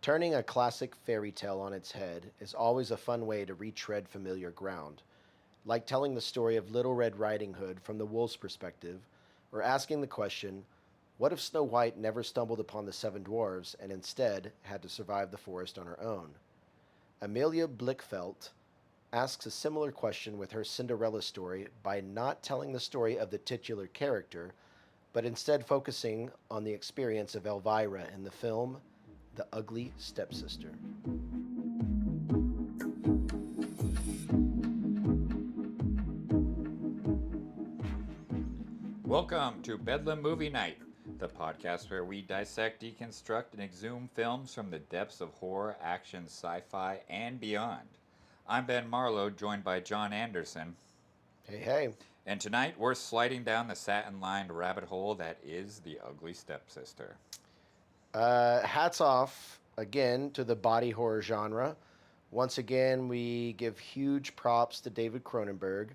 Turning a classic fairy tale on its head is always a fun way to retread familiar ground, like telling the story of Little Red Riding Hood from the wolf's perspective, or asking the question, what if Snow White never stumbled upon the seven dwarves and instead had to survive the forest on her own? Amelia Blickfelt asks a similar question with her Cinderella story by not telling the story of the titular character, but instead focusing on the experience of Elvira in the film The Ugly Stepsister. Welcome to Bedlam Movie Night, the podcast where we dissect, deconstruct, and exhume films from the depths of horror, action, sci-fi, and beyond. I'm Ben Marlowe, joined by John Anderson, Hey, hey. and tonight we're sliding down the satin-lined rabbit hole that is The Ugly Stepsister. Hats off again to the body horror genre. Once again, we give huge props to David Cronenberg.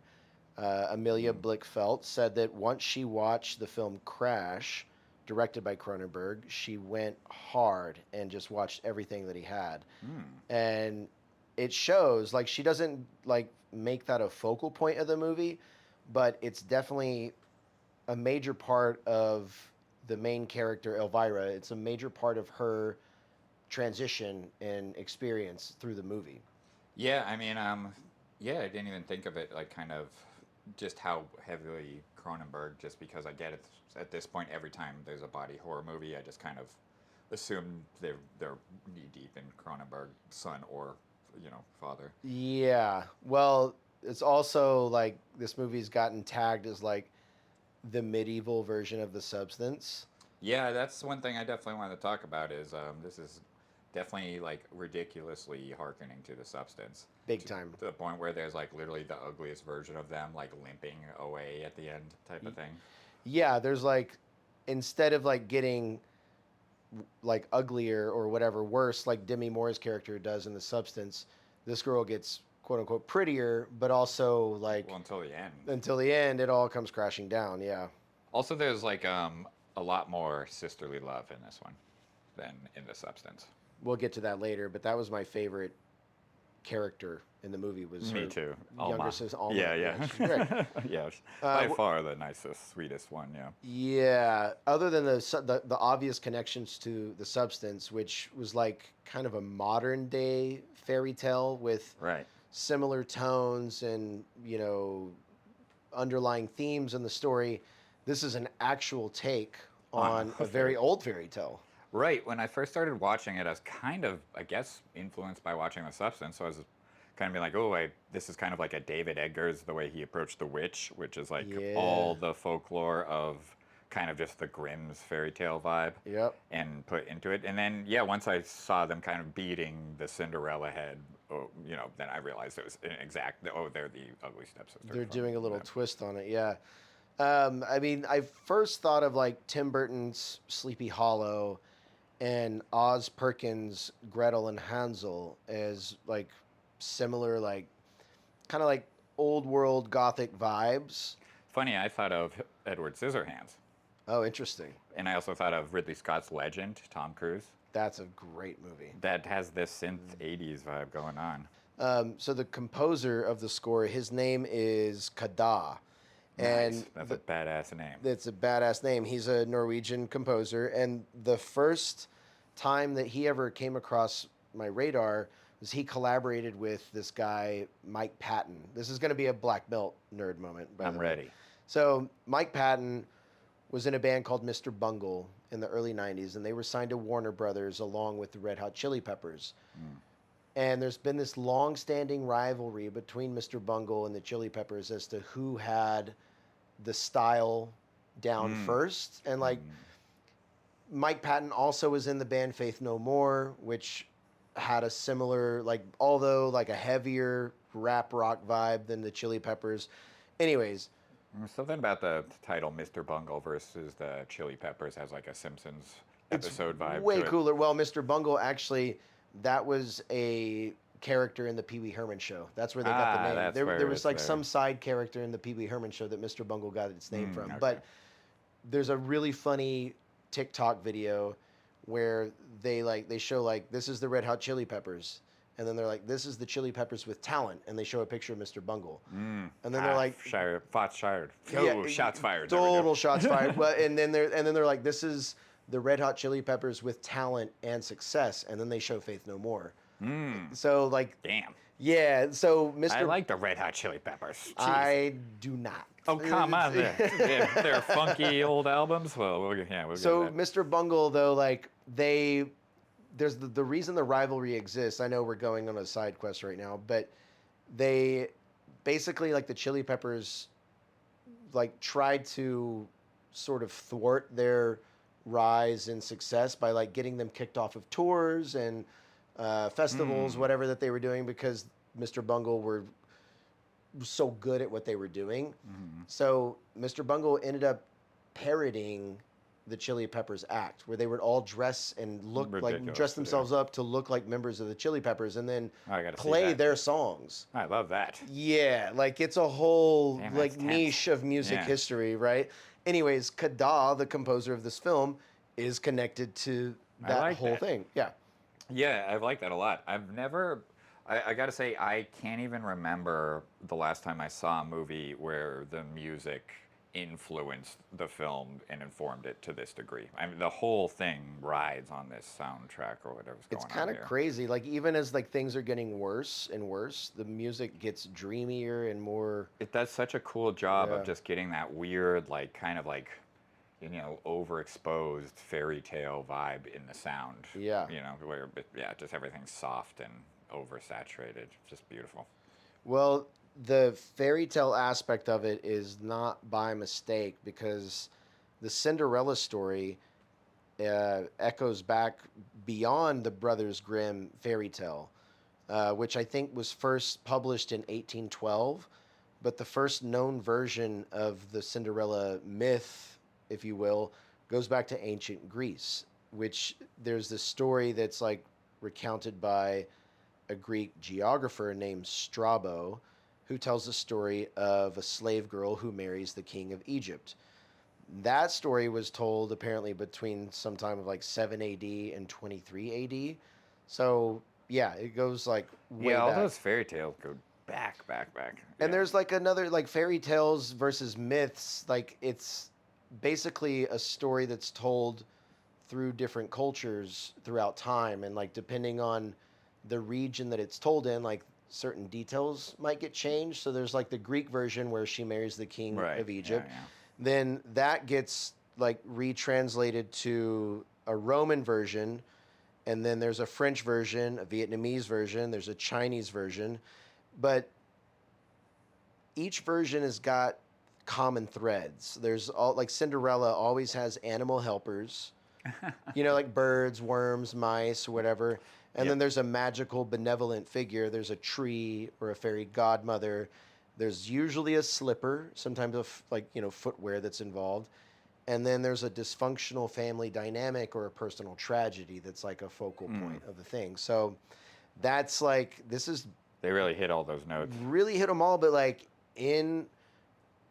Amelia Blickfelt said that once she watched the film Crash, directed by Cronenberg, she went hard and just watched everything that he had. And it shows, like, she doesn't like make that a focal point of the movie, but it's definitely a major part of the main character Elvira. It's a major part of her transition and experience through the movie. Yeah, I didn't even think of it like kind of just how heavily Cronenberg, just because I get it at this point every time there's a body horror movie, I just kind of assume they're knee deep in Cronenberg, son or father. Yeah. Well, it's also like this movie's gotten tagged as like the medieval version of The Substance. Yeah, that's one thing I definitely want to talk about. Is this is definitely like ridiculously hearkening to The Substance, Big time. to the point where there's like literally the ugliest version of them like limping away at the end type of thing. Yeah, there's like, instead of like getting like uglier or whatever worse like Demi Moore's character does in The Substance, this girl gets quote unquote prettier, but also like Well, until the end. until the end it all comes crashing down. Yeah. Also, there's like a lot more sisterly love in this one than in The Substance. We'll get to that later, but that was my favorite character in the movie was Me her too. younger Alma. sister Alma. Yeah. She's great. Yeah, by far the nicest, sweetest one. Yeah. Yeah, other than the obvious connections to The Substance, which was like kind of a modern day fairy tale with Right. similar tones and, underlying themes in the story, this is an actual take on a very old fairy tale. Right. When I first started watching it, I was kind of, I guess, influenced by watching The Substance. So I was kind of being like, oh, this is kind of like a David Eggers, the way he approached The Witch, which is like Yeah. all the folklore of kind of just the Grimm's fairy tale vibe. Yep. And put into it. And then, yeah, once I saw them kind of beating the Cinderella head, then I realized it was an exact, they're the ugly stepsister. They're doing a little them. twist on it, yeah. I first thought of like Tim Burton's Sleepy Hollow and Oz Perkins' Gretel and Hansel as like similar, like kind of like old world gothic vibes. Funny, I thought of Edward Scissorhands. Oh, interesting. And I also thought of Ridley Scott's Legend, Tom Cruise. That's a great movie. That has this synth 80s vibe going on. So the composer of the score, his name is Kada. Nice. That's a badass name. It's a badass name. He's a Norwegian composer. And the first time that he ever came across my radar was he collaborated with this guy, Mike Patton. This is going to be a black belt nerd moment. I'm ready. So Mike Patton was in a band called Mr. Bungle in the early 90s, and they were signed to Warner Brothers along with the Red Hot Chili Peppers. And there's been this long-standing rivalry between Mr. Bungle and the Chili Peppers as to who had the style down first. And like Mike Patton also was in the band Faith No More, which had a similar, like, although like a heavier rap rock vibe than the Chili Peppers. Anyways, Something about the title Mr. Bungle versus the Chili Peppers has like a Simpsons episode vibe. way to it. cooler. Well, Mr. Bungle, actually, that was a character in the Pee Wee Herman show. That's where they got the name. That's There where was it's like there. some side character in the Pee Wee Herman show that Mr. Bungle got its name from. okay. But there's a really funny TikTok video where they show like this is the Red Hot Chili Peppers, and then they're like this is the Chili Peppers with talent, and they show a picture of Mr. Bungle, and then they're like, Fired. Shots fired. yeah, Oh, shots fired. There we go. total shots fired. Well, and then they're like this is the Red Hot Chili Peppers with talent and success, and then they show Faith No More. So like, Damn. yeah, so I Mr. like the Red Hot Chili Peppers. Jeez. I do not. Oh, come on. They're funky old albums. Well, we'll get So that. Mr. Bungle, though, like there's the reason the rivalry exists. I know we're going on a side quest right now, but they basically like the Chili Peppers, like tried to sort of thwart their rise in success by like getting them kicked off of tours and festivals, whatever that they were doing, because Mr. Bungle were so good at what they were doing. So Mr. Bungle ended up parodying the Chili Peppers act, where they would all dress and look like Ridiculous, dress themselves up to look like members of the Chili Peppers, and then I gotta see play that. their songs. I love that. Yeah, like it's a whole Damn, like that's tense. niche of music Yeah. history, right? Anyways, Kada, the composer of this film, is connected to I that like whole that. thing. Yeah. Yeah, I like that a lot. I've never. I gotta say, I can't even remember the last time I saw a movie where the music influenced the film and informed it to this degree. I mean, the whole thing rides on this soundtrack or whatever's going It's on kind of here. crazy. Like even as like things are getting worse and worse, the music gets dreamier and more. It does such a cool job Yeah. of just getting that weird, like, kind of like, you know, overexposed fairy tale vibe in the sound. Yeah. You know, where, yeah, just everything's soft and oversaturated. Just beautiful. Well, the fairy tale aspect of it is not by mistake, because the Cinderella story echoes back beyond the Brothers Grimm fairy tale, which I think was first published in 1812. But the first known version of the Cinderella myth, if you will, goes back to ancient Greece, which there's this story that's like recounted by a Greek geographer named Strabo, who tells the story of a slave girl who marries the king of Egypt. That story was told apparently between sometime of like 7 AD and 23 AD. So, yeah, it goes like way Yeah, all back. those fairy tales go back. And Yeah. there's like another like fairy tales versus myths. Like it's basically a story that's told through different cultures throughout time, and like depending on the region that it's told in, like certain details might get changed. So there's like the Greek version where she marries the king Right. of Egypt. Yeah. Then that gets like retranslated to a Roman version, and then there's a French version, a Vietnamese version, there's a Chinese version, but each version has got common threads. There's all like Cinderella always has animal helpers, you know, like birds, worms, mice, whatever. And Yep. then there's a magical, benevolent figure. There's a tree or a fairy godmother. There's usually a slipper, sometimes like, you know, footwear that's involved. And then there's a dysfunctional family dynamic or a personal tragedy that's like a focal point of the thing. So that's like, this is They really hit all those notes. really hit them all, but like in,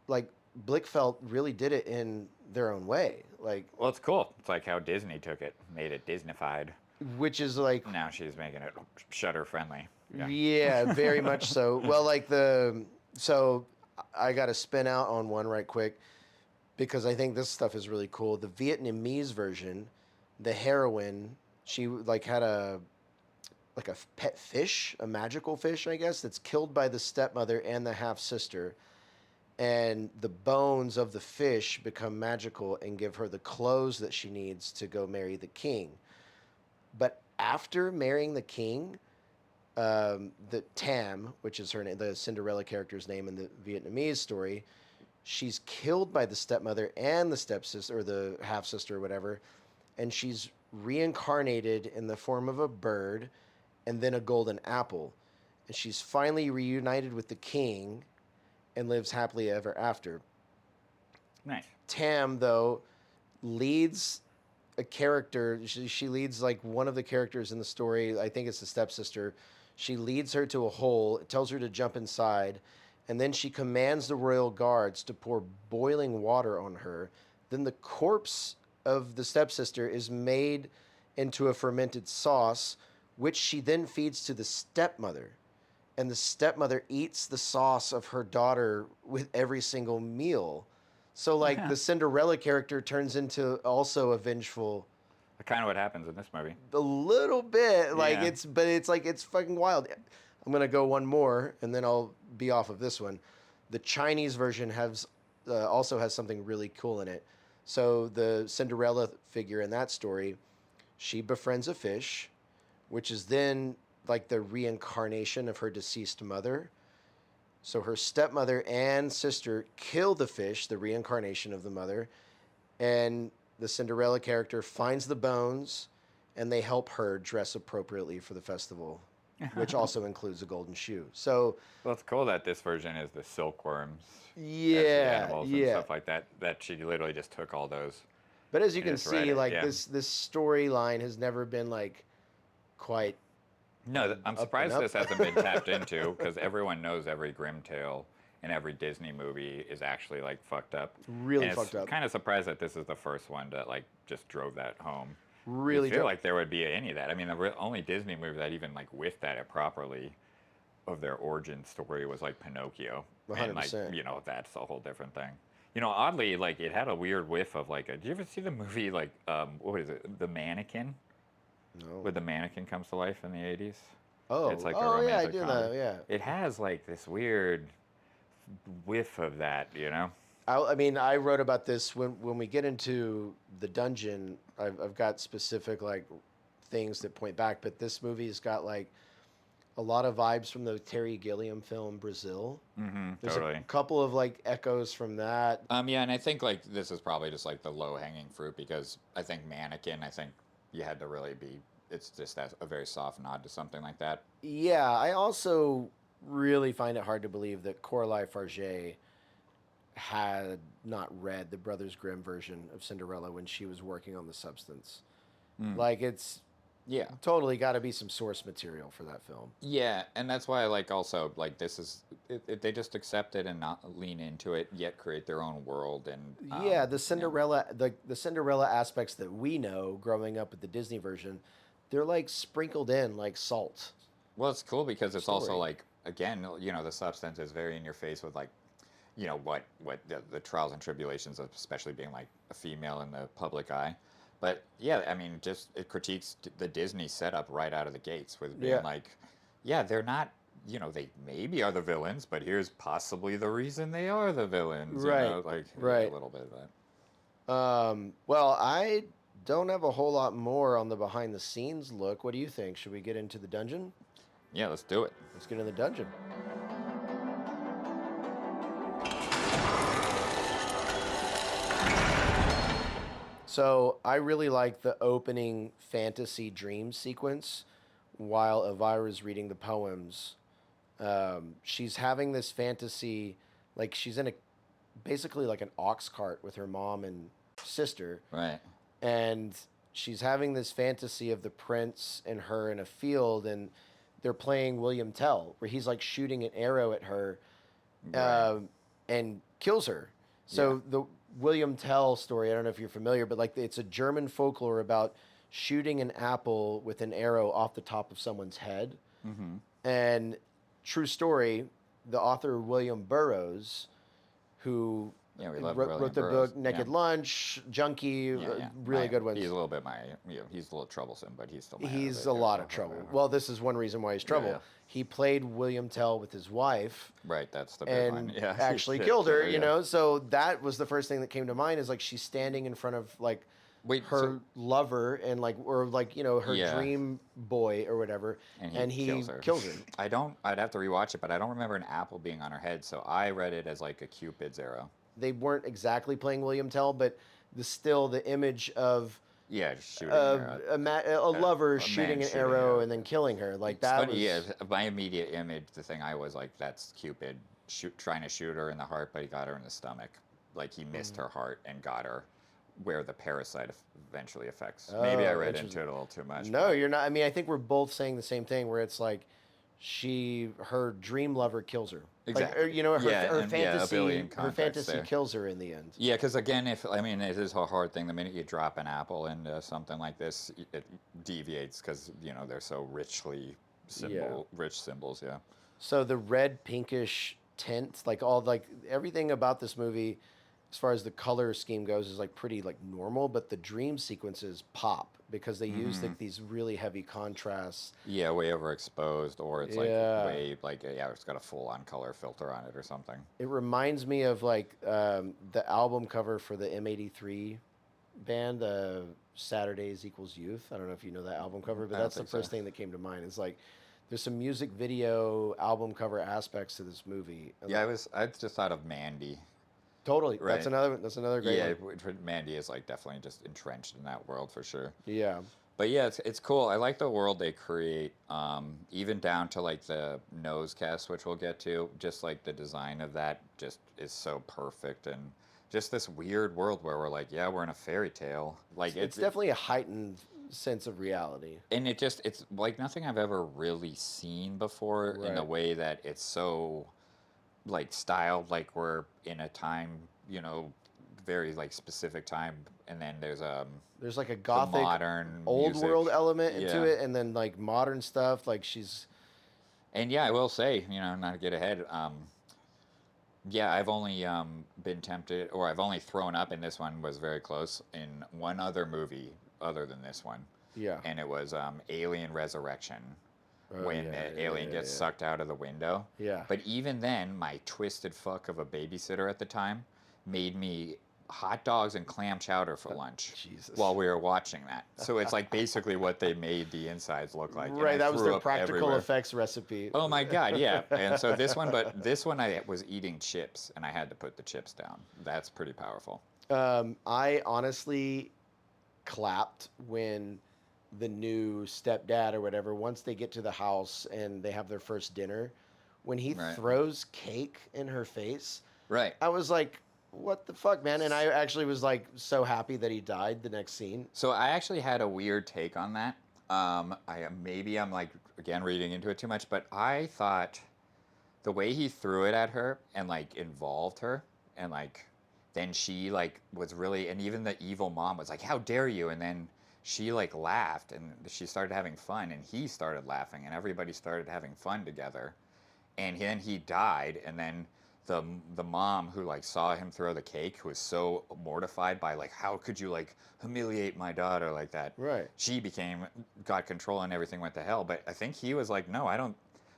like Blickfeld really did it in their own way. Like, Well, it's cool. It's like how Disney took it, made it Disneyfied. which is like, Now she's making it Shutter friendly. Yeah. yeah, very much so. Well, like so I got to spin out on one right quick, because I think this stuff is really cool. The Vietnamese version, the heroine, she like had a pet fish, a magical fish, I guess, that's killed by the stepmother and the half sister. And the bones of the fish become magical and give her the clothes that she needs to go marry the king. But after marrying the king, the Tam, which is her name, the Cinderella character's name in the Vietnamese story, she's killed by the stepmother and the stepsister, or the half sister or whatever, and she's reincarnated in the form of a bird and then a golden apple. And she's finally reunited with the king and lives happily ever after. Nice. Tam, though, leads a character. She leads like one of the characters in the story. I think it's the stepsister. She leads her to a hole, tells her to jump inside, and then she commands the royal guards to pour boiling water on her. Then the corpse of the stepsister is made into a fermented sauce, which she then feeds to the stepmother. And the stepmother eats the sauce of her daughter with every single meal. So, like, the Cinderella character turns into also a vengeful, Kind of what happens in this movie. a little bit. Like, Yeah. but it's like, it's fucking wild. I'm going to go one more and then I'll be off of this one. The Chinese version also has something really cool in it. So, the Cinderella figure in that story, she befriends a fish, which is then like the reincarnation of her deceased mother. So her stepmother and sister kill the fish, the reincarnation of the mother, and the Cinderella character finds the bones and they help her dress appropriately for the festival, which also includes a golden shoe. So, Well, it's cool that this version is the silkworms as the yeah, animals and yeah. stuff like that. That she literally just took all those But as you and can just read see, it. like Yeah. this storyline has never been like quite No, I'm up and surprised up. this hasn't been tapped into because everyone knows every Grimm tale and every Disney movie is actually like fucked up. Really And it's fucked up. kind of surprised that this is the first one that like just drove that home. You Really feel dro- like there would be any of that. I mean, the only Disney movie that even like whiffed at it properly of their origin story was like Pinocchio, and like 100%. that's a whole different thing. Oddly, like it had a weird whiff of like. Did you ever see the movie like what is it, The Mannequin, No. where the mannequin comes to life in the '80s? It's Oh, like a oh yeah, I romantic do comedy. know. Yeah. It has like this weird whiff of that. I mean, I wrote about this when we get into the dungeon. I've got specific like things that point back, but this movie's got like a lot of vibes from the Terry Gilliam film Brazil. Mm-hmm. There's a Totally. couple of like echoes from that. Yeah, and I think like this is probably just like the low hanging fruit because I think Mannequin. I think you had to really be. It's just a very soft nod to something like that. Yeah, I also really find it hard to believe that Coralie Farge had not read the Brothers Grimm version of Cinderella when she was working on The Substance. Mm. Like it's Yeah. totally got to be some source material for that film. Yeah, and that's why I like also like this is they just accept it and not lean into it yet create their own world and Yeah, the Cinderella aspects that we know growing up with the Disney version, they're like sprinkled in like salt. well it's cool because it's also Story. like again the substance is very in your face with like what the trials and tribulations of especially being like a female in the public eye. But yeah, I mean, just it critiques the Disney setup right out of the gates with being Yeah. like, yeah, they're not, they maybe are the villains, but here's possibly the reason they are the villains, Right. like yeah, a Right. little bit of that. Well, I don't have a whole lot more on the behind the scenes look. What do you think? Should we get into the dungeon? Yeah, let's do it. Let's get in the dungeon. So I really like the opening fantasy dream sequence while Elvira's reading the poems. She's having this fantasy, like she's in a basically like an ox cart with her mom and sister, Right. and she's having this fantasy of the prince and her in a field, and they're playing William Tell, where he's like shooting an arrow at her, Right. and kills her. Yeah. So the William Tell story, I don't know if you're familiar, but like it's a German folklore about shooting an apple with an arrow off the top of someone's head. Mm-hmm. And true story, the author William Burroughs, who Yeah, we love wrote William the Burroughs. book Naked Lunch, Junkie, Yeah. really good ones. He's a little bit he's a little troublesome, but he's still my He's other a lot favorite of trouble. author. Well, this is one reason why he's trouble. yeah. He played William Tell with his wife Right, that's the big one. and Yeah, actually Shit, killed her, yeah. So that was the first thing that came to mind is like she's standing in front of like Wait, her so, lover and like or like her Yeah. dream boy or whatever, and he kills her. kills her. I'd have to rewatch it, but I don't remember an apple being on her head, so I read it as like a Cupid's arrow. They weren't exactly playing William Tell, but the image of Yeah, just shooting her. a lover a shooting man an shooting arrow her. and then killing her. Like It's that funny, was yeah. My immediate image, the thing I was like, that's Cupid trying to shoot her in the heart, but he got her in the stomach. Like he missed her heart and got her where the parasite eventually affects. Maybe I Oh, read interesting. into it a little too much. No, you're not. I mean, I think we're both saying the same thing where it's like her dream lover kills her. Like, Exactly. Yeah, and yeah, a billion her contexts fantasy there. kills her in the end. Yeah, because again, if I mean, it is a hard thing. The minute you drop an apple into something like this, it deviates because they're so Yeah. rich symbols. Yeah. So the red pinkish tint, like all like everything about this movie, as far as the color scheme goes, is like pretty like normal. But the dream sequences pop because they use Hmm. like these really heavy contrasts. Yeah, way overexposed, or it's like Yeah. way like yeah, it's got a full-on color filter on it or something. It reminds me of like the album cover for the M83 band, Saturdays Equals Youth. I don't know if you know that album cover, but I don't that's the think so. first thing that came to mind. It's like there's some music video album cover aspects to this movie, and Yeah, like I just thought of Mandy, totally, right? that's another great Yeah, one. Mandy is like definitely just entrenched in that world for sure. Yeah, But yeah, it's cool. I like the world they create, even down to like the nose cast, which we'll get to. Just like the design of that, just is so perfect, and just this weird world where we're like, yeah, we're in a fairy tale. Like it's definitely a heightened sense of reality. and it's like nothing I've ever really seen before in the Right. way that it's so like styled, like we're in a time, you know, very like specific time, and then there's There's like a the gothic modern old music, world element into yeah. it, and then like modern stuff. Like she's And yeah, I will say, not to get ahead, yeah, I've only been tempted, or I've only thrown up, and this one was very close in one other movie other than this one, yeah. and it was Alien Resurrection, Oh when yeah, the yeah, alien yeah, gets yeah. sucked out of the window. Yeah. But even then, my twisted fuck of a babysitter at the time made me hot dogs and clam chowder for lunch Jesus. while we were watching that. So it's like basically what they made the insides look like, and Right, I that was their threw up practical everywhere. effects recipe. Oh my god, yeah. And so this one I was eating chips and I had to put the chips down. That's pretty powerful. I honestly clapped when the new stepdad or whatever, once they get to the house and they have their first dinner, when he Right. throws cake in her face, Right. I was like, what the fuck, man? And I actually was like so happy that he died the next scene. So I actually had a weird take on that. I'm like again reading into it too much, but I thought the way he threw it at her and like involved her and like then she like was really, and even the evil mom was like, how dare you, and then she like laughed and she started having fun and he started laughing and everybody started having fun together, and then he died, and then the the mom who like saw him throw the cake, who was so mortified by like, how could you like humiliate my daughter like that, Right. she became, got control and everything went to hell. But I think he was like, no, I don't,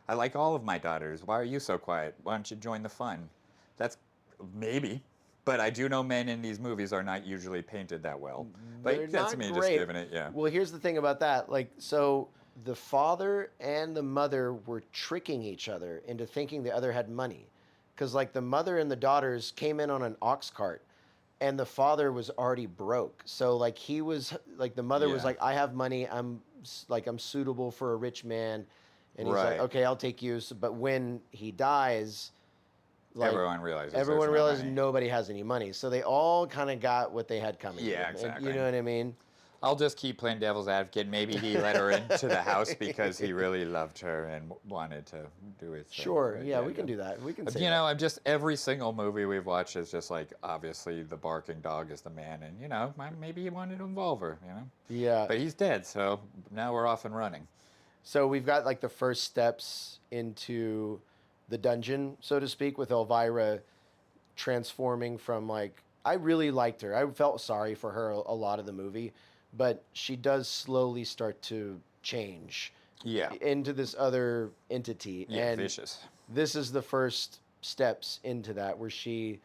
I like all of my daughters, why are you so quiet, why don't you join the fun. That's maybe, but I do know men in these movies are not usually painted that well, They're but that's not me just great. giving it, yeah. Well, here's the thing about that. Like, so the father and the mother were tricking each other into thinking the other had money. Because, like, the mother and the daughters came in on an ox cart and the father was already broke. So, like, he was, like, the mother was Yeah. like, I have money. I'm suitable for a rich man. And he's like, Right. okay, I'll take you. So, but when he dies, like, Everyone realizes there's everyone no realized money. nobody has any money. So they all kind of got what they had coming to Yeah, them. And you exactly. know what I mean? I'll just keep playing devil's advocate. Maybe he let her into the house because he really loved her and wanted to do his thing. Sure. But Yeah, we can do that. We can say you that. know, I'm just, every single movie we've watched is just like, obviously the barking dog is the man, and maybe he wanted to involve her. Yeah. But he's dead, so now we're off and running. So we've got like the first steps into the dungeon, so to speak, with Elvira transforming from like I really liked her. I felt sorry for her a lot of the movie, but she does slowly start to change Yeah, into this other entity. yeah, And vicious. this is the first steps into that where she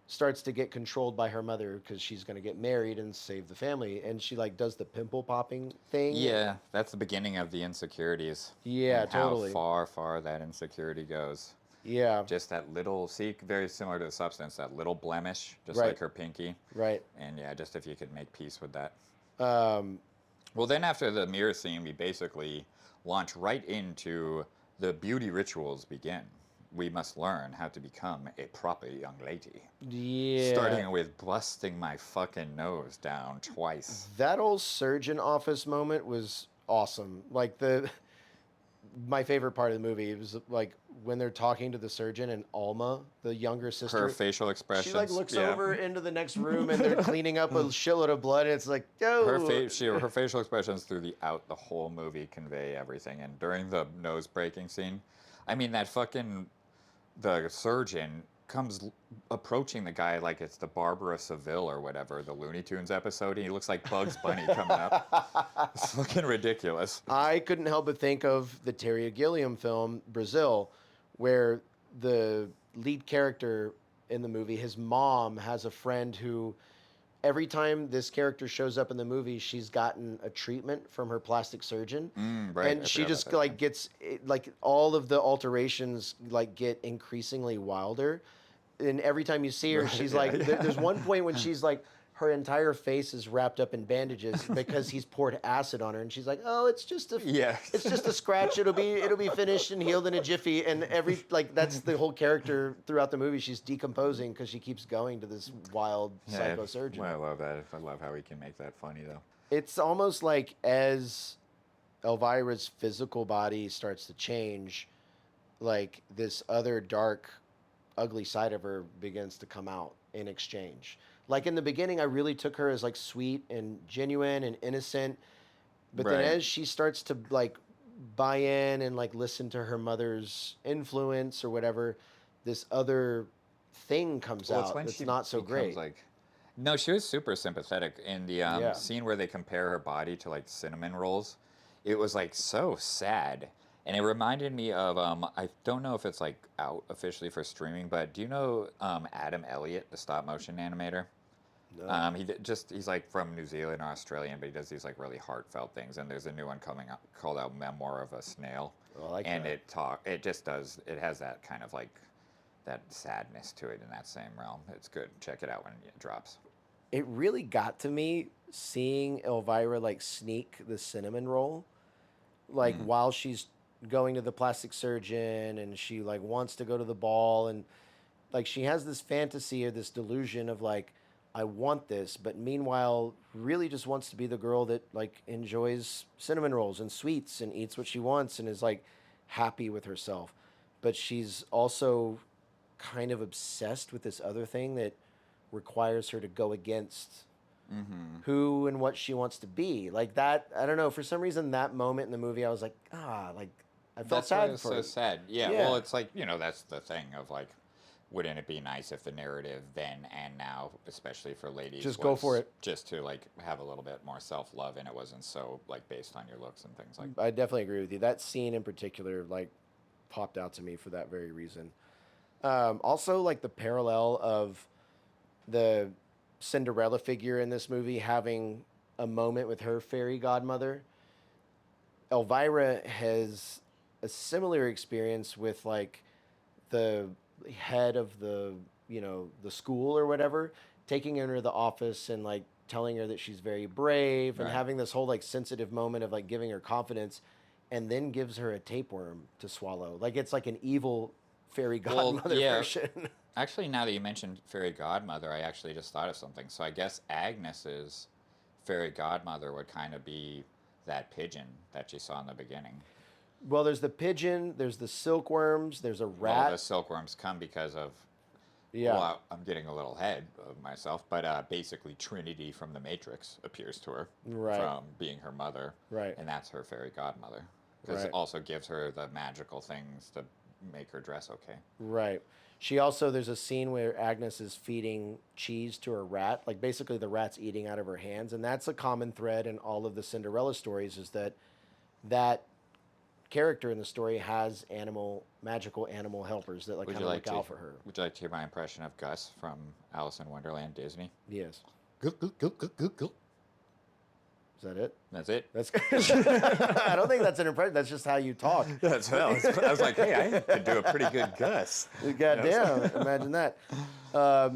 starts to get controlled by her mother because she's going to get married and save the family, and she like does the pimple popping thing. Yeah, that's the beginning of the insecurities Yeah, and how totally. far that insecurity goes. Yeah. Just that little, see, very similar to the substance, that little blemish, just Right. like her pinky. Right. And yeah, just if you could make peace with that. um Well, then after the mirror scene, we basically launch right into the beauty rituals begin. We must learn how to become a proper young lady. yeah, Starting with busting my fucking nose down twice. that old surgeon office moment was awesome. Like the my favorite part of the movie. It was like when they're talking to the surgeon and Alma, the younger Her sister, facial she like expressions, looks yeah. over into the next room and they're cleaning up a shitload of blood. And it's like, Her yo, face, her facial expressions throughout the whole movie convey everything. And during the nose breaking scene, I mean that fucking the surgeon comes approaching the guy like it's the Barber of Seville or whatever, the Looney Tunes episode. He looks like Bugs Bunny coming up. It's fucking ridiculous. I couldn't help but think of the Terry Gilliam film Brazil, where the lead character in the movie, his mom has a friend who every time this character shows up in the movie, she's gotten a treatment from her plastic surgeon, Right, and I she forgot about just that. like gets like all of the alterations like get increasingly wilder, and every time you see her, Right, she's yeah, like, there's yeah. one point when she's like, her entire face is wrapped up in bandages because he's poured acid on her, and she's like, oh, Yeah. it's just a scratch. It'll be finished and healed in a jiffy. And every like that's the whole character throughout the movie. She's decomposing because she keeps going to this wild Yeah, psycho surgeon. well, I love that. I love how he can make that funny though. It's almost like as Elvira's physical body starts to change, like this other dark, ugly side of her begins to come out in exchange. Like in the beginning, I really took her as like sweet and genuine and innocent, but then Right. as she starts to like buy in and like listen to her mother's influence or whatever, this other thing comes Well, it's out when that's she not so becomes great. like, no, she was super sympathetic in the Yeah. scene where they compare her body to like cinnamon rolls. It was like so sad, and it reminded me of I don't know if it's like out officially for streaming, but do you know Adam Elliott, the stop motion animator? No. He's like from New Zealand or Australian, but he does these like really heartfelt things. And there's a new one coming out called out Memoir of a Snail, I like and that. it just does it has that kind of like that sadness to it in that same realm. It's good. Check it out when it drops. It really got to me seeing Elvira like sneak the cinnamon roll like Mm, while she's going to the plastic surgeon and she like wants to go to the ball, and like she has this fantasy or this delusion of like I want this, but meanwhile really just wants to be the girl that like enjoys cinnamon rolls and sweets and eats what she wants and is like happy with herself. But she's also kind of obsessed with this other thing that requires her to go against mm-hmm. who and what she wants to be. Like that, I don't know, for some reason that moment in the movie I was like, like I felt That's why sad it's for so her. sad. Yeah, well, Yeah. it's like, that's the thing of like, wouldn't it be nice if the narrative then and now, especially for ladies, Just go for was it. just to like have a little bit more self love and it wasn't so like based on your looks and things like I definitely agree with you. That scene in particular, like, popped out to me for that very reason. Also, like the parallel of the Cinderella figure in this movie having a moment with her fairy godmother. Elvira has a similar experience with like the head of the the school or whatever, taking her into the office and like telling her that she's very brave and right. having this whole like sensitive moment of like giving her confidence, and then gives her a tapeworm to swallow. Like it's like an evil fairy Well, godmother yeah. version. Actually, now that you mentioned fairy godmother, I actually just thought of something. So I guess Agnes's fairy godmother would kind of be that pigeon that you saw in the beginning. Well, there's the pigeon, there's the silkworms, there's a Well, the rat. silkworms come because of, Yeah, well, I'm getting a little ahead of myself, but basically Trinity from the Matrix appears to her right, from being her mother, right, and that's her fairy godmother. Because it right, also gives her the magical things to make her dress okay. right. She also, there's a scene where Agnes is feeding cheese to her rat. Like basically the rat's eating out of her hands. And that's a common thread in all of the Cinderella stories, is that that character in the story has magical animal helpers that like Would kind you of like look to? out for her. Would you like to hear my impression of Gus from Alice in Wonderland Disney? Yes. Go, go, go, go, go, go. Is that it? That's it. That's. I don't think that's an impression. That's just how you talk. That's what I was like, hey, I could do a pretty good Gus. Goddamn! Imagine that.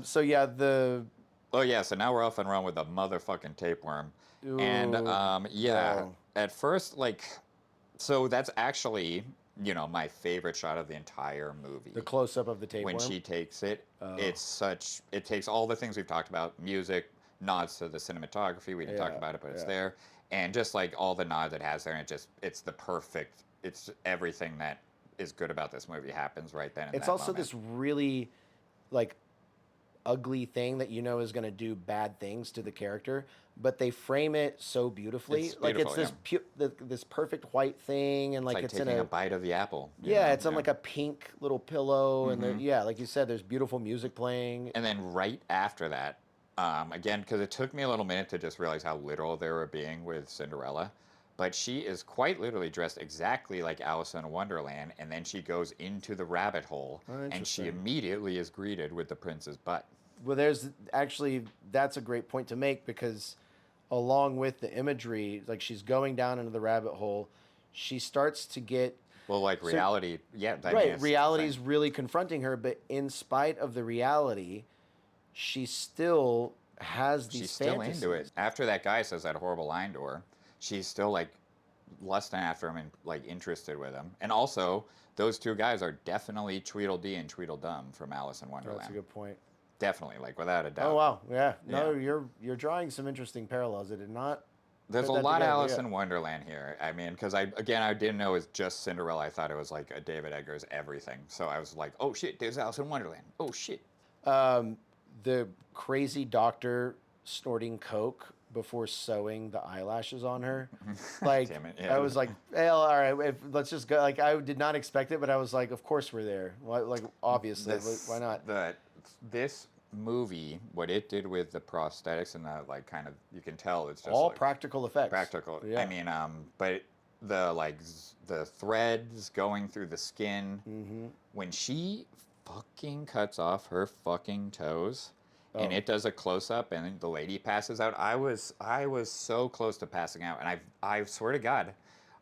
So yeah, the Oh yeah, so now we're off and run with the motherfucking tapeworm, and ooh, yeah, bro, at first like, so that's actually my favorite shot of the entire movie. the close up of the When tapeworm. she takes it, Oh, it takes all the things we've talked about, music, nods to the cinematography, we didn't talk yeah, about it, but it's yeah. there, and just like all the nods it has there, and it's the perfect. It's everything that is good about this movie happens right then in It's that also moment. this really like ugly thing that you know is going to do bad things to the character, but they frame it so beautifully. It's Like it's beautiful, yeah. this perfect white thing, and It's like like it's in taking a a bite of the apple, you yeah, know. it's on Yeah. like a pink little pillow, and there Mm-hmm. yeah, like you said, there's beautiful music playing. And then right after that, again, because it took me a little minute to just realize how literal they were being with Cinderella, but she is quite literally dressed exactly like Alice in Wonderland, and then she goes into the rabbit hole, Oh, and she interesting. immediately is greeted with the prince's butt. Well, there's actually that's a great point to make because along with the imagery, like she's going down into the rabbit hole, she starts to get Well, like so reality, yeah, I mean, right, it's the thing. reality's really confronting her, but in spite of the reality, she still has these She's still into fantasies. it. After that guy says that horrible line to her, she's still like lusting after him and like interested with him. And also, those two guys are definitely Tweedledee and Tweedledum from Alice in Oh, that's a Wonderland. good point. Definitely, like without a Oh doubt. wow, yeah. Yeah. No, you're drawing some interesting parallels. I did not There's put a that lot of together, but Alice yeah. in Wonderland here. I mean, because I didn't know it was just Cinderella. I thought it was like a David Eggers everything. So I was like, oh shit, there's Alice in Wonderland. Oh shit. Um, the crazy doctor snorting coke before sewing the eyelashes on her. Like Damn it, I yeah. was like, well, all right, let's just go. Like I did not expect it, but I was like, of course we're there. Like obviously, why this not? the this movie, what it did with the prosthetics and the like, kind of you can tell it's just All like practical effects. practical. I Yeah. mean, but the like the threads going through the skin Mm-hmm. when she fucking cuts off her fucking toes and Oh, it does a close up and the lady passes out. I was so close to passing out and I swear to God,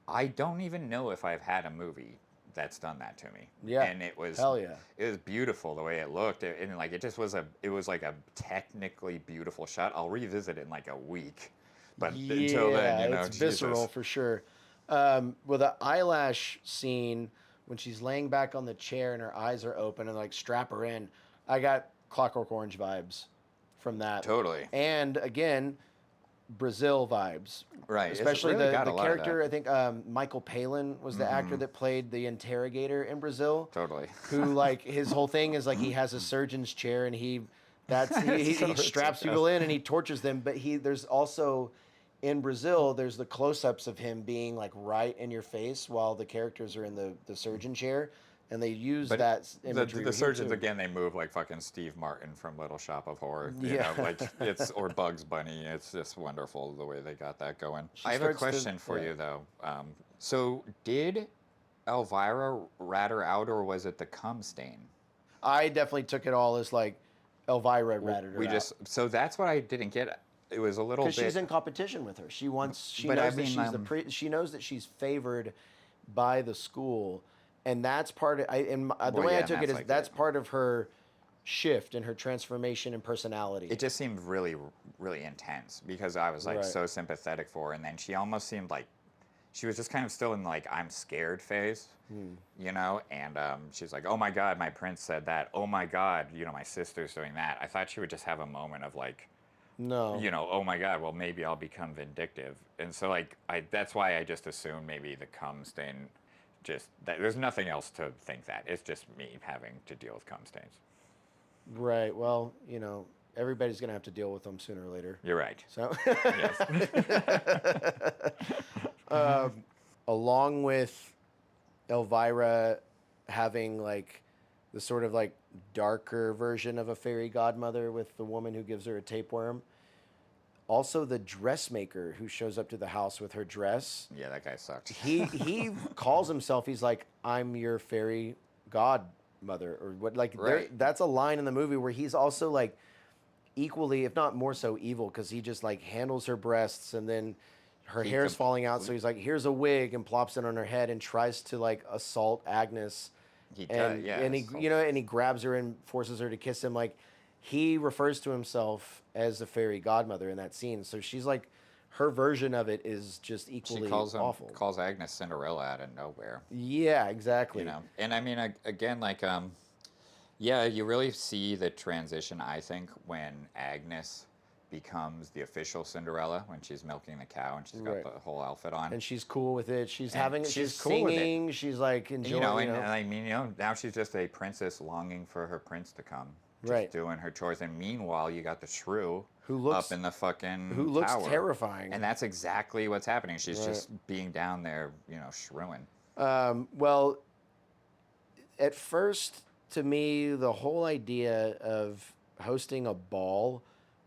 I don't even know if I've had a movie that's done that to me. yeah. And Hell yeah. it was beautiful the way it looked and like it just was it was like a technically beautiful shot. I'll revisit it in like a week. But until then, Yeah, you know, it's visceral Jesus. for sure. Well, the eyelash scene when she's laying back on the chair and her eyes are open and like strap her in, I got Clockwork Orange vibes from that, Totally. and again, Brazil vibes. Right. It's Especially really got the a lot of that. character. I think Michael Palin was the actor that played the interrogator in Brazil, Totally. who like his whole thing is like he has a surgeon's chair and So he straps ridiculous. people in and he tortures them. But there's also in Brazil there's the close-ups of him being like right in your face while the characters are in the surgeon chair, and they use But that imagery the here surgeons too. again, they move like fucking Steve Martin from Little Shop of Horror. You Yeah, know, like it's or Bugs Bunny. It's just wonderful the way they got that going. she I have a starts to question for yeah. you though. So did Elvira rat her out, or was it the cum stain? I definitely took it all as like Elvira Well, ratted her we out. just so that's what I didn't get. It was a little Because she's bit, in competition with her. She but I knows that mean, she knows that she's favored by the school, and that's part of the well, way I yeah, and took it that's is like that's it. part of her shift and her transformation and personality. It just seemed really, really intense because I was like Right. so sympathetic for her, and then she almost seemed like she was just kind of still in like I'm scared phase, Hmm. you know. And she's like, "Oh my God, my prince said that. Oh my God, you know, my sister's doing that." I thought she would just have a moment of like, No. you know, oh my God, well maybe I'll become vindictive, and so like I that's why I just assumed maybe the cum stain, just that there's nothing else to think that it's just me having to deal with cum stains. Right. Well, everybody's gonna have to deal with them sooner or later. You're right. So, Yes. um, along with Elvira having like the sort of like darker version of a fairy godmother with the woman who gives her a tapeworm. Also, the dressmaker who shows up to the house with her dress. Yeah, that guy sucked. He calls himself. He's like, "I'm your fairy godmother," or what? Like there, Right. that's a line in the movie where he's also like equally, if not more so, evil because he just like handles her breasts and then her He hair's falling out. So complete. he's like, "Here's a wig," and plops it on her head and tries to like assault Agnes, He does. and Yeah. and he and he grabs her and forces her to kiss him. Like he refers to himself as a fairy godmother in that scene. So she's like, her version of it is just She equally awful. calls Agnes Cinderella out of nowhere. Yeah, You exactly. know. And I mean, again, like yeah, you really see the transition. I think when Agnes becomes the official Cinderella when she's milking the cow and she's got Right. the whole outfit on. And she's cool with it. She's And having it. She's she's cool with it. singing. She's like You know, enjoying. and I mean, you know, now she's just a princess longing for her prince to come, just Right. doing her chores. And meanwhile, you got the shrew Who up looks in the who fucking looks tower, terrifying. and that's exactly what's happening. She's Right. just being down there, you know, shrewing. Well, at first, to me, the whole idea of hosting a ball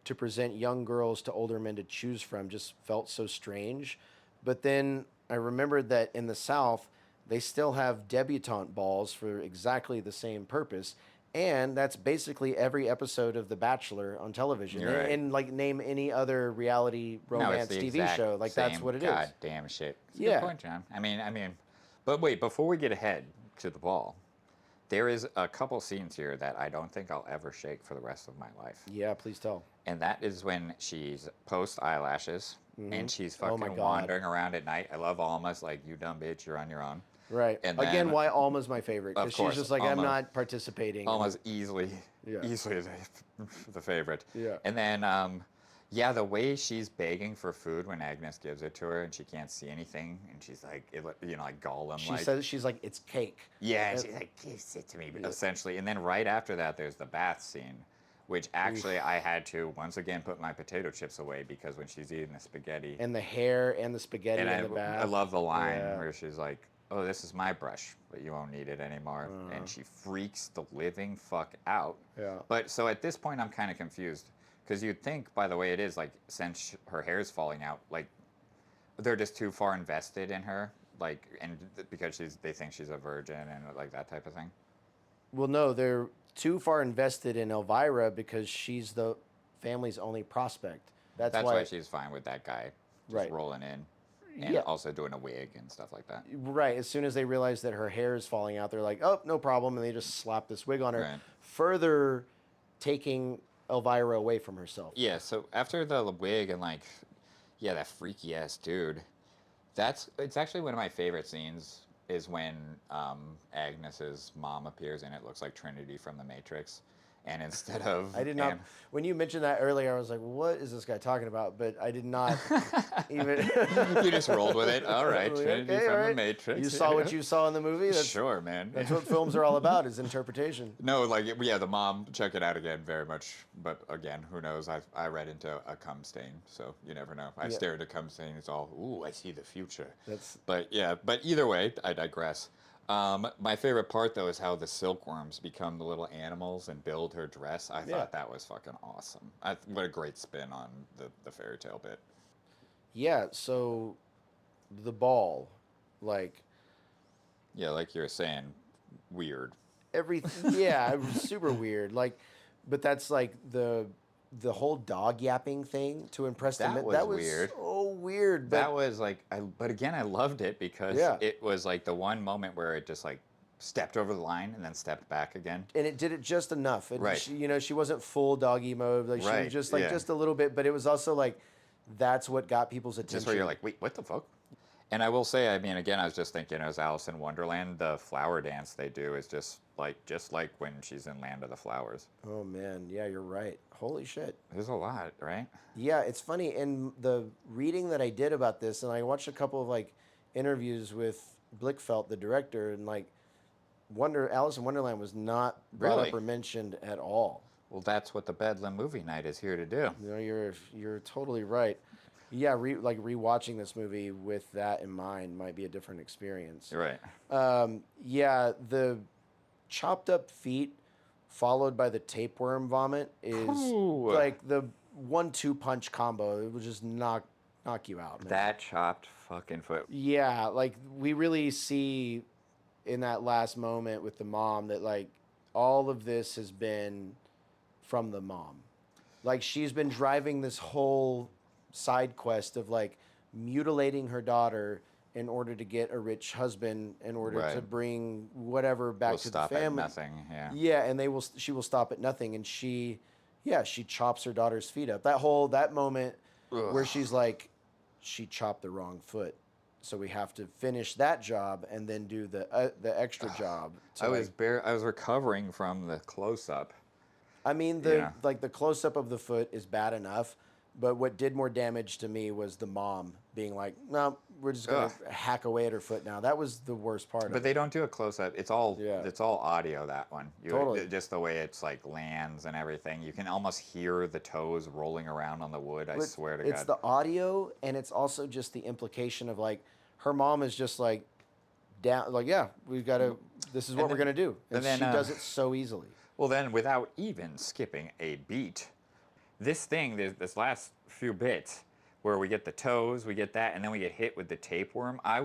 to present young girls to older men to choose from just felt so strange. But then I remembered that in the South, they still have debutante balls for exactly the same purpose. And that's basically every episode of The Bachelor on television. You're right. And like name any other reality No, it's romance the TV exact show. Like same that's what it is. goddamn shit. It's a Yeah. good point, John. I mean, but wait, before we get ahead to the ball, there is a couple scenes here that I don't think I'll ever shake for the rest of my life. Yeah, please tell. And that is when she's post eyelashes and she's Oh my fucking God. wandering around at night. I love Alma's like, you dumb bitch, you're on your own. Right. And Again, then- why Alma's my favorite. Of Because she's course, just like, I'm Alma- not participating. Alma's easily Yeah. the favorite. Yeah. And then, yeah, the way she's begging for food when Agnes gives it to her and she can't see anything and she's like, you know, like Gollum. She like, says, she's like, it's cake. yeah, and she's like, give it to me, essentially. And then right after that, there's the bath scene, which actually I had to once again put my potato chips away because when she's eating the spaghetti, And the hair and the spaghetti and in the bath. I love the line Yeah. where she's like, "Oh, this is my brush, but you won't need it anymore," and she freaks the living fuck out. Yeah. But so at this point, I'm kind of confused because you'd think, by the way it is, like since her hair's falling out, like they're just too far invested in her, like, and because they think she's a virgin and like that type of thing. Well, no, they're too far invested in Elvira because she's the family's only prospect. That's why she's fine with that guy just Right. rolling in. And Yeah. also doing a wig and stuff like that. Right. As soon as they realize that her hair is falling out, they're like, oh, no problem. And they just slap this wig on her, Right. further taking Elvira away from herself. Yeah, so after the wig and like, yeah, that freaky ass dude, it's actually one of my favorite scenes is when Agnes's mom appears and it looks like Trinity from The Matrix. And instead of I did not. When you mentioned that earlier, I was like, "What is this guy talking about?" But I did not even. You just rolled with it. All right, Like, Trinity okay, from all The right. Matrix. You saw what you saw in the movie. Sure, man. That's what films are all about: is interpretation. No, like yeah, the mom. Check it out again, very much. But again, who knows? I read into a cum stain, so you never know. I stare at a cum stain. It's all ooh, I see the future. But yeah, but either way, I digress. My favorite part though is how the silkworms become the little animals and build her dress. I thought that was fucking awesome. What a great spin on the fairy tale bit. Yeah. So, the ball, like Yeah, like you were saying, weird. everything. Yeah, it was super weird. Like, but that's like the whole dog yapping thing to impress the That men. was That was weird. so weird. But That was like, but again, I loved it because Yeah. it was like the one moment where it just like stepped over the line and then stepped back again. and it did it just enough. Right. She wasn't full doggy mode. Like she Right, was just like yeah. just a little bit, but it was also like that's what got people's attention. Just where you're like, wait, what the fuck? And I will say, I mean, again, I was just thinking, as Alice in Wonderland, the flower dance they do is just like when she's in Land of the Flowers. Oh man, yeah, you're right. Holy shit. There's a lot, right? Yeah, it's funny. In the reading that I did about this, and I watched a couple of like interviews with Blickfeld, the director, and like Alice in Wonderland was not brought Really? up or mentioned at all. Well, that's what the Bedlam movie night is here to do. You know, you're totally right. Yeah, rewatching this movie with that in mind might be a different experience. You're right. Yeah, the chopped up feet followed by the tapeworm vomit is Ooh. like the 1-2 punch combo. It will just knock you out, man. That chopped fucking foot. Yeah, like we really see in that last moment with the mom that like all of this has been from the mom. Like she's been driving this whole side quest of like mutilating her daughter in order to get a rich husband, in order to Right. bring whatever back We'll to stop the at family. nothing. Yeah. Yeah, and she will stop at nothing, and she chops her daughter's feet up. That moment where Ugh. she's like, she chopped the wrong foot, so we have to finish that job and then do the extra job. To I was recovering from the close up. I mean, Yeah. the close up of the foot is bad enough, But what did more damage to me was the mom being like, "No, we're just gonna Ugh. hack away at her foot now." That was the worst part But of they it. don't do a close up. Yeah, It's all audio, that one. totally. Just the way it's like lands and everything. You can almost hear the toes rolling around on the wood. I But swear to it's God. the audio, and it's also just the implication of like her mom is just like down, like, yeah, we've got to. This is what And we're then gonna do, and and then she does it so easily. well then without even skipping a beat, this thing, this last few bits where we get the toes, we get that, and then we get hit with the tapeworm. I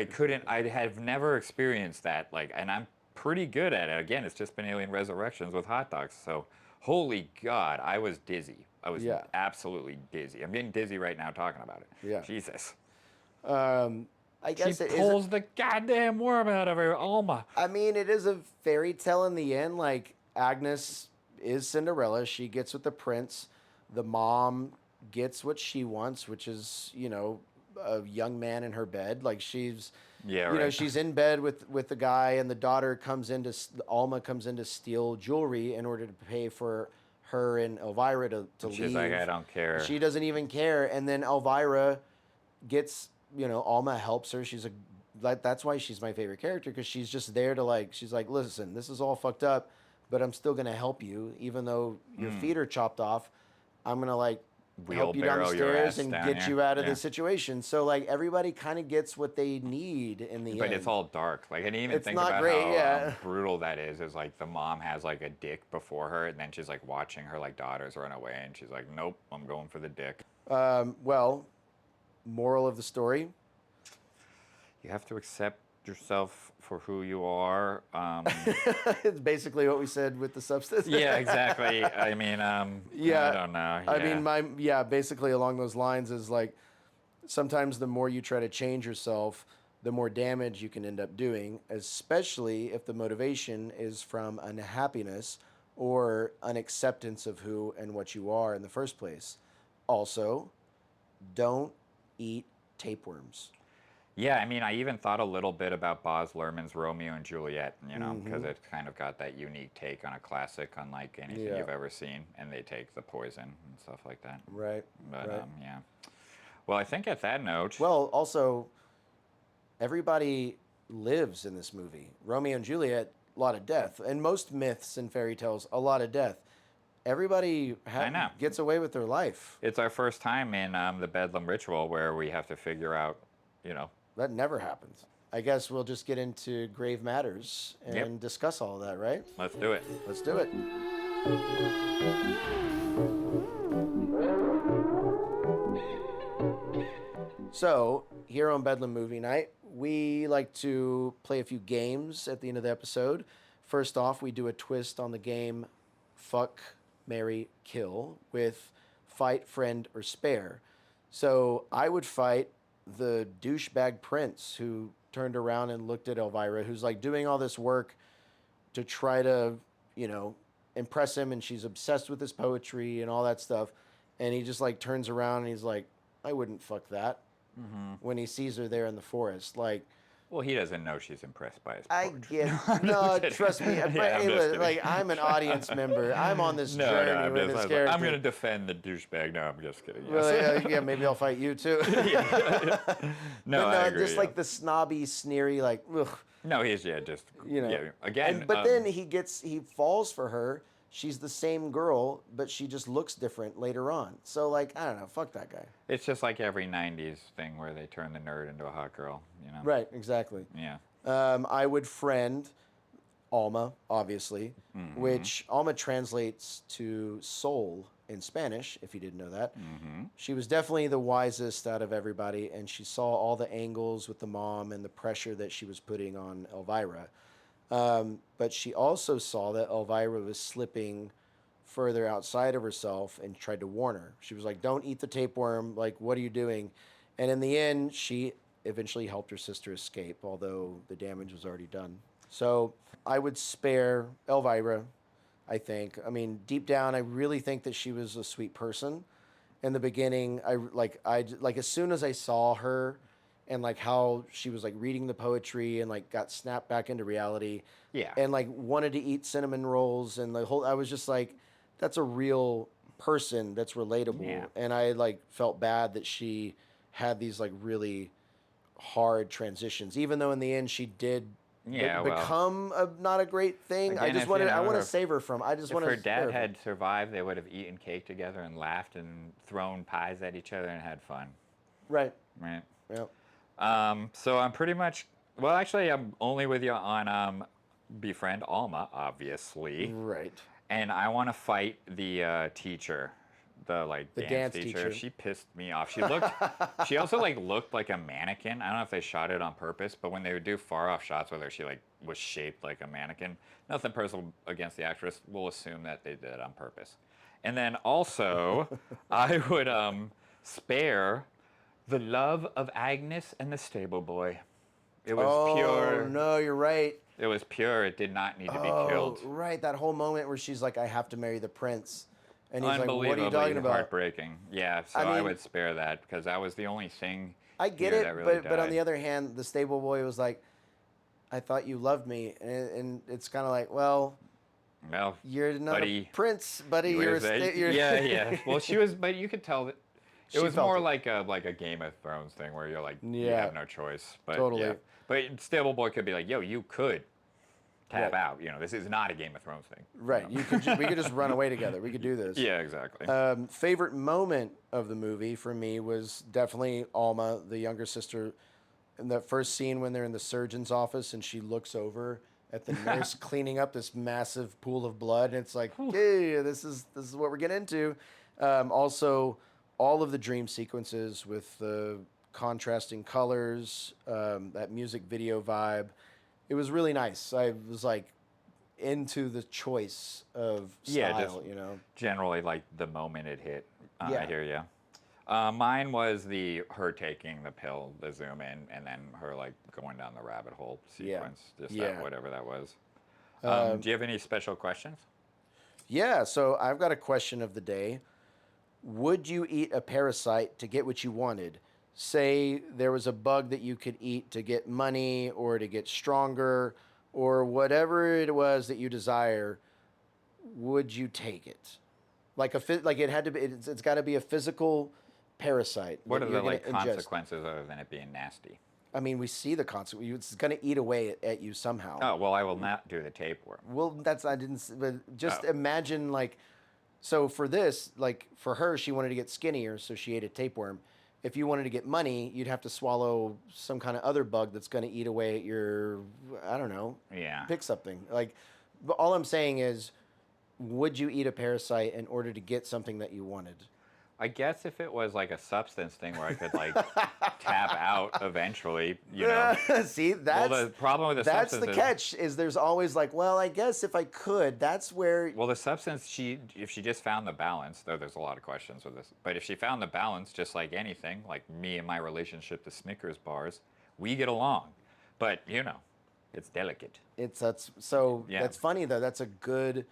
couldn't, I have never experienced that. Like, and I'm pretty good at it. Again, it's just been Alien Resurrections with hot dogs. So, holy God, I was dizzy. I was Yeah, absolutely dizzy. I'm getting dizzy right now talking about it. yeah. Jesus. I She guess it is. pulls the goddamn worm out of her Alma. I mean, it is a fairy tale in the end. Like Agnes is Cinderella. She gets with the prince. The mom gets what she wants, which is, a young man in her bed. Like Yeah, right. she's in bed with the guy, and the daughter Alma comes in to steal jewelry in order to pay for her and Elvira to And she's like, leave. I don't care. She doesn't even care, and then Elvira gets, Alma helps her. That's why she's my favorite character, because she's just there to, like, she's like, listen, this is all fucked up, but I'm still gonna help you, even though your feet are chopped off. I'm gonna, like, help you down the Wheelbarrow your stairs ass and down get here. you out of Yeah. this situation. So like everybody kind of gets what they need in the But end. it's all dark. Like, I didn't even It's think not about great, how yeah. brutal that is. Is like the mom has like a dick before her, and then she's like watching her like daughters run away, and she's like, "Nope, I'm going for the dick." Well, moral of the story. You have to accept yourself for who you are. It's basically what we said with the substance. Yeah, exactly. I mean, I Yeah. don't know. I Yeah. mean, basically along those lines is like sometimes the more you try to change yourself, the more damage you can end up doing, especially if the motivation is from unhappiness or unacceptance of who and what you are in the first place. Also, don't eat tapeworms. Yeah, I mean, I even thought a little bit about Baz Luhrmann's Romeo and Juliet, because Mm-hmm. it kind of got that unique take on a classic, unlike anything Yeah. you've ever seen, and they take the poison and stuff like that. Right. But Right. yeah. Well, I think at that note, Well, also, everybody lives in this movie. Romeo and Juliet, a lot of death. And most myths and fairy tales, a lot of death. Everybody I know. gets away with their life. It's our first time in the Bedlam Ritual where we have to figure out, you know. That never happens. I guess we'll just get into grave matters and Yep. discuss all of that, right? Let's do it. Let's do it. So, here on Bedlam Movie Night, we like to play a few games at the end of the episode. First off, we do a twist on the game Fuck, Marry, Kill with Fight, Friend, or Spare. So, I would fight the douchebag prince who turned around and looked at Elvira, who's like doing all this work to try to, impress him, and she's obsessed with his poetry and all that stuff. And he just like turns around and he's like, I wouldn't fuck that when he sees her there in the forest. Like, Well, he doesn't know she's impressed by his I poetry. get I'm no, just kidding. trust me. Yeah, I'm Hey, just kidding. like I'm an audience member. I'm on this No, journey I'm with just, this I'm character. going to defend the douchebag. No, I'm just kidding. Yes. Well, yeah, maybe I'll fight you too. No, But no, I agree. just yeah. like the snobby, sneery, like, ugh, No, he's just yeah. Again, But then he falls for her. She's the same girl, but she just looks different later on. So like, I don't know, fuck that guy. it's just like every '90s thing where they turn the nerd into a hot girl. You know. Right, exactly. Yeah. I would friend Alma, obviously, which Alma translates to soul in Spanish, if you didn't know that. She was definitely the wisest out of everybody, and she saw all the angles with the mom and the pressure that she was putting on Elvira. But she also saw that Elvira was slipping further outside of herself and tried to warn her. She was like, don't eat the tapeworm. Like, what are you doing? And in the end, she eventually helped her sister escape, although the damage was already done. So I would spare Elvira, I think. I mean, deep down, I really think that she was a sweet person. In the beginning, I like as soon as I saw her and like how she was like reading the poetry and like got snapped back into reality Yeah. and like wanted to eat cinnamon rolls and the whole, I was just like, that's a real person that's relatable, Yeah. and I like felt bad that she had these like really hard transitions, even though in the end she did Yeah, well, become not a great thing. again, if you I know want to her, save her from. I just if want her to spare dad her from. had survived, they would have eaten cake together and laughed and thrown pies at each other and had fun, Right. right? Yeah. So I'm pretty much, well, actually, I'm only with you on befriend Alma, obviously, Right. and I want to fight the teacher, the like The dance dance teacher. teacher. She pissed me off. She also like looked like a mannequin. I don't know if they shot it on purpose, but when they would do far off shots where she like was shaped like a mannequin, nothing personal against the actress. We'll assume that they did it on purpose. And then also, I would spare the love of Agnes and the stable boy. It was Oh pure. no, you're right. It was pure. It did not need to be Oh killed. right, that whole moment where she's like, "I have to marry the prince," and he's like, "What are you Unbelievably talking about?" heartbreaking. Yeah, I so I mean, would spare that because that was the only thing I get here that it, really but on died. the other hand, the stable boy was like, "I thought you loved me," and it's kind of like, well, Well, you're not a buddy, prince, buddy. you You're were a say, you're. yeah, yeah. Well, she was, but you could tell that it She was felt more it. like a Game of Thrones thing where you're like you Yeah, have no choice. But yeah, totally. but stable boy could be like, yo, you could tap Right, out. This is not a Game of Thrones thing. right. We could just run away together. We could do this. Yeah, exactly. Favorite moment of the movie for me was definitely Alma, the younger sister, in that first scene when they're in the surgeon's office and she looks over at the nurse cleaning up this massive pool of blood, and it's like, hey, this is what we're getting into. Also, all of the dream sequences with the contrasting colors, that music video vibe, it was really nice. I was like into the choice of Yeah, just style. generally like the moment it hit. I Yeah. hear you. Mine was the her taking the pill, the zoom in, and then her like going down the rabbit hole Yeah. sequence. Just that Yeah. whatever that was. Do Um, you have any special questions? yeah. So I've got a question of the day. Would you eat a parasite to get what you wanted? Say there was a bug that you could eat to get money or to get stronger or whatever it was that you desire. Would you take it? Like it had to be. It's got to be a physical parasite What that are you're the gonna like ingest. consequences other than it being nasty? I mean, we see the consequence. It's going to eat away at you somehow. Oh well, I will not do the tapeworm. Well, that's I didn't. But just Oh, imagine like, so for this, like for her, she wanted to get skinnier, so she ate a tapeworm. If you wanted to get money, you'd have to swallow some kind of other bug that's going to eat away at your, I don't know, yeah. pick something. Like, but all I'm saying is, would you eat a parasite in order to get something that you wanted? I guess if it was like a substance thing where I could like tap out eventually. See, Well, the problem with the that's substance the is, catch. Is there's always like, well, I guess if I could, that's where. well, the substance if she just found the balance, though there's a lot of questions with this, but if she found the balance, just like anything, like me and my relationship to Snickers bars, we get along. But it's delicate. That's so Yeah. that's funny though. That's a good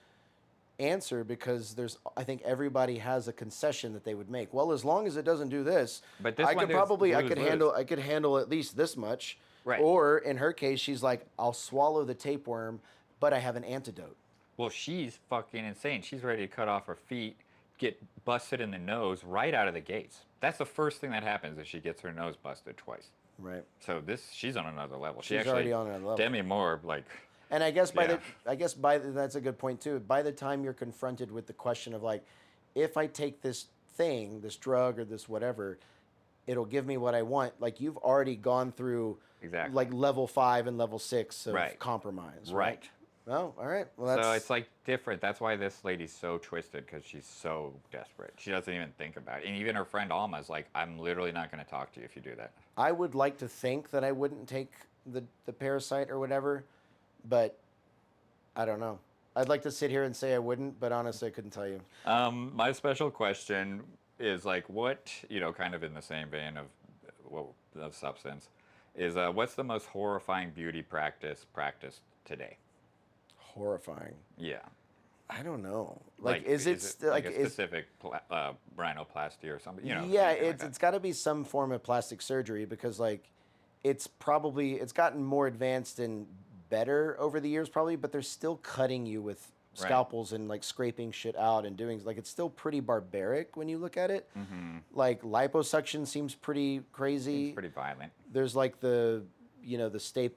answer because there's I think everybody has a concession that they would make. Well, as long as it doesn't do this, But this one, there's I lose could lose. handle at least this much. Right. Or in her case, she's like, I'll swallow the tapeworm, but I have an antidote. Well, she's fucking insane. She's ready to cut off her feet, get busted in the nose right out of the gates. That's the first thing that happens is she gets her nose busted twice. Right. So she's on another level. She She's actually, already on another level. Demi Moore, like, And yeah, that's a good point too. By the time you're confronted with the question of like, if I take this thing, this drug or this whatever, it'll give me what I want. Like you've already gone through exactly. like level 5 and level 6 of Right. compromise. Right. Oh, all right. Well, that's So it's like different. That's why this lady's so twisted because she's so desperate. She doesn't even think about it. And even her friend Alma's like, I'm literally not going to talk to you if you do that. I would like to think that I wouldn't take the parasite or whatever, but I don't know. I'd like to sit here and say I wouldn't, but honestly, I couldn't tell you. My special question is like, what kind of in the same vein of substance, is what's the most horrifying beauty practice practiced today? Horrifying. Yeah, I don't know. Like, is it like a specific rhinoplasty or something? Yeah, Anything like it's that. it's got to be some form of plastic surgery because like it's gotten more advanced and better over the years probably, but they're still cutting you with Right. scalpels and like scraping shit out and doing like it's still pretty barbaric when you look at it. Mm-hmm. Like liposuction seems pretty Seems crazy. pretty violent. There's like the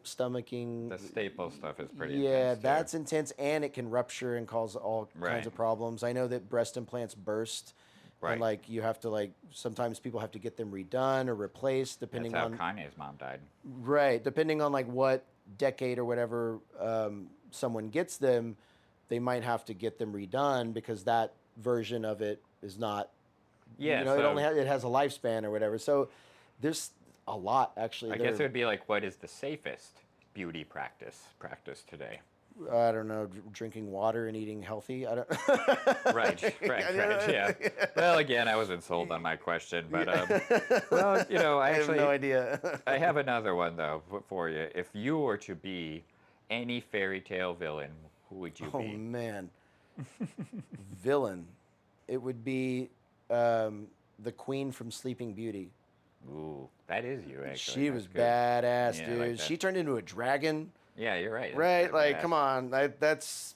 stomaching. The staple stuff is pretty Yeah, intense too. that's intense, and it can rupture and cause all kinds Right. of problems. I know that breast implants burst, and Right. like you have to like sometimes people have to get them redone or replaced That's depending how on Kanye's mom died. right, depending on like what decade or whatever someone gets them, they might have to get them redone because that version of it is not, Yeah. it only So it has a lifespan or whatever. So there's a lot actually. I guess it would be like, what is the safest beauty practice today? I don't know, drinking water and eating healthy. I don't. Right, right, right. Yeah. Well, again, I wasn't sold on my question, but well, I I have no actually idea. I have another one though for you. If you were to be any fairy tale villain, who would you Oh be? man, villain. It would be the queen from Sleeping Beauty. Ooh, that is you actually. She That's was good. badass, Yeah, I dude. like that. She turned into a dragon, Yeah, you're right. That's right? pretty Like, badass. come on, that's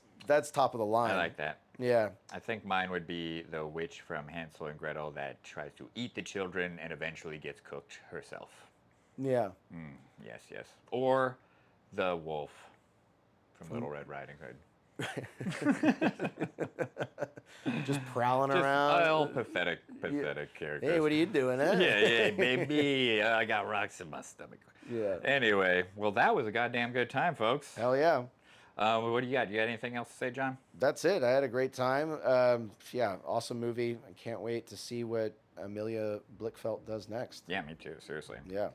top of the line. I like that. Yeah, I think mine would be the witch from Hansel and Gretel that tries to eat the children and eventually gets cooked herself. yeah. Mm, yes, yes. Or the wolf from Little Red Riding Hood. Just prowling Just around. all pathetic characters. Hey, what are you doing, huh? Yeah, yeah, baby. I got rocks in my stomach. Yeah. Anyway, well, that was a goddamn good time, folks. Hell yeah. What do you got? You got anything else to say, John? That's it. I had a great time. Yeah, awesome movie. I can't wait to see what Amelia Blickfelt does next. Yeah, me too. Seriously. Yeah.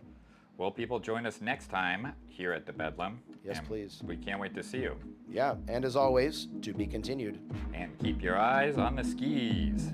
Well, people, join us next time here at the Bedlam. Yes, and please. We can't wait to see you. Yeah. And as always, to be continued. And keep your eyes on the skis.